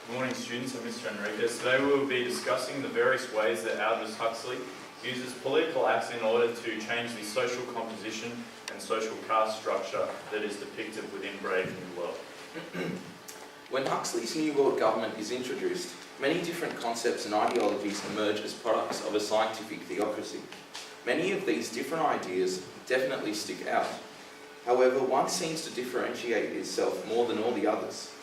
Good morning, students. I'm Mr. Enriquez. Today we will be discussing the various ways that Aldous Huxley uses political acts in order to change the social composition and social caste structure that is depicted within Brave New World. When Huxley's New World government is introduced, many different concepts and ideologies emerge as products of a scientific theocracy. Many of these different ideas definitely stick out. However, one seems to differentiate itself more than all the others.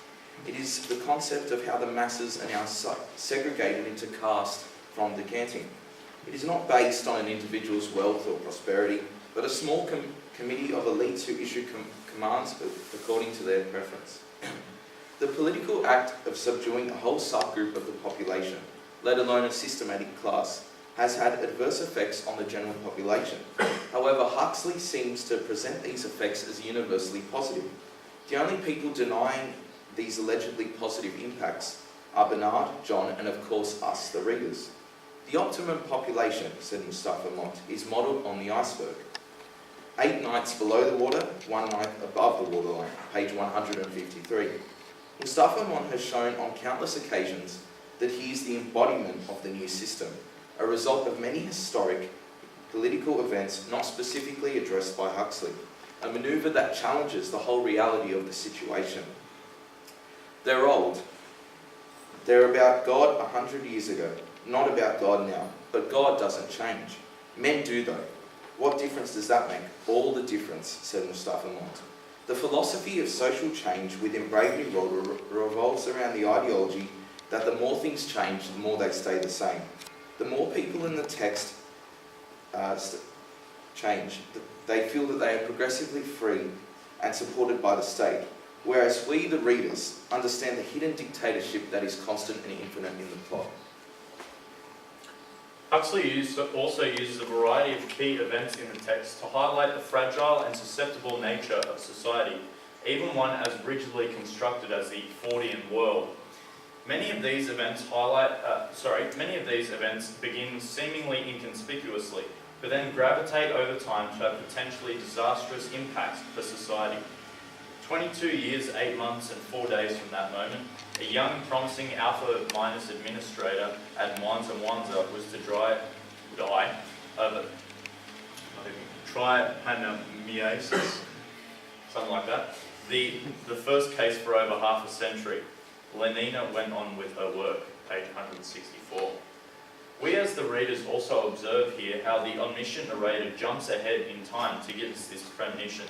It is the concept of how the masses are now segregated into caste from decanting. It is not based on an individual's wealth or prosperity, but a small committee of elites who issue commands according to their preference. The political act of subduing a whole subgroup of the population, let alone a systematic class, has had adverse effects on the general population. However, Huxley seems to present these effects as universally positive. The only people denying these allegedly positive impacts are Bernard, John, and of course us, the readers. The optimum population, said Mustafa Mott, is modelled on the iceberg. 8 ninths below the water, 1 ninth above the waterline, page 153. Mustafa Mott has shown on countless occasions that he is the embodiment of the new system, a result of many historic political events not specifically addressed by Huxley, a manoeuvre that challenges the whole reality of the situation. They're old. They're about God 100 years ago, not about God now. But God doesn't change. Men do though. What difference does that make? All the difference, said Mustafa Mott. The philosophy of social change within Brave New World revolves around the ideology that the more things change, the more they stay the same. The more people in the text change, they feel that they are progressively free and supported by the state, whereas we, the readers, understand the hidden dictatorship that is constant and infinite in the plot. Huxley also uses a variety of key events in the text to highlight the fragile and susceptible nature of society, even one as rigidly constructed as the Fortean world. Many of these events begin seemingly inconspicuously, but then gravitate over time to have potentially disastrous impacts for society. 22 years, 8 months and 4 days from that moment, a young, promising Alpha Minus administrator at Mwanza was to die of trypanosomiasis, something like that. The first case for over half a century. Lenina went on with her work, page 164. We as the readers also observe here how the omniscient narrator jumps ahead in time to give us this premonition,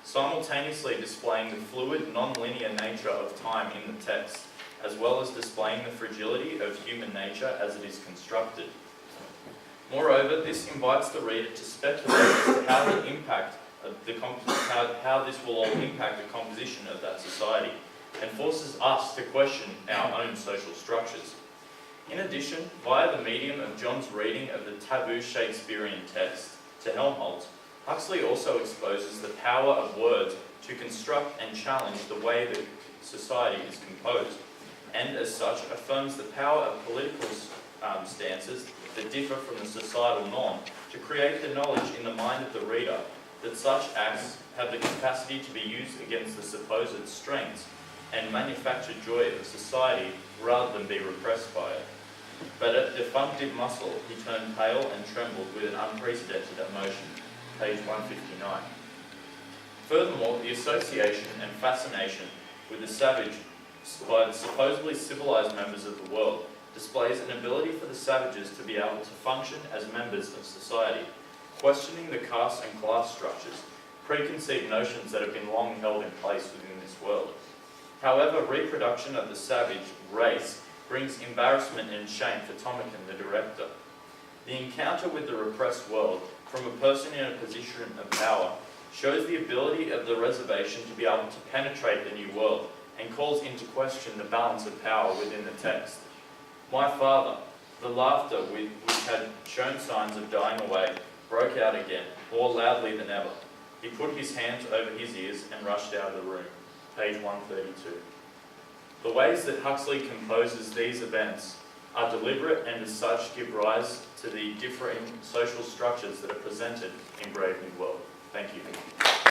simultaneously displaying the fluid, non-linear nature of time in the text, as well as displaying the fragility of human nature as it is constructed. Moreover, this invites the reader to speculate as to how how this will all impact the composition of that society, and forces us to question our own social structures. In addition, via the medium of John's reading of the taboo Shakespearean text to Helmholtz, Huxley also exposes the power of words to construct and challenge the way that society is composed, and as such affirms the power of political stances that differ from the societal norm to create the knowledge in the mind of the reader that such acts have the capacity to be used against the supposed strengths and manufactured joy of society rather than be repressed by it. But at defunctive muscle he turned pale and trembled with an unprecedented emotion, page 159. Furthermore, the association and fascination with the savage by the supposedly civilized members of the world displays an ability for the savages to be able to function as members of society, questioning the caste and class structures, preconceived notions that have been long held in place within this world. However, reproduction of the savage race brings embarrassment and shame for Tomikin, the director. The encounter with the repressed world from a person in a position of power shows the ability of the reservation to be able to penetrate the new world and calls into question the balance of power within the text. My father, the laughter which had shown signs of dying away, broke out again, more loudly than ever. He put his hands over his ears and rushed out of the room, page 132. The ways that Huxley composes these events are deliberate and as such give rise to the differing social structures that are presented in Brave New World. Thank you.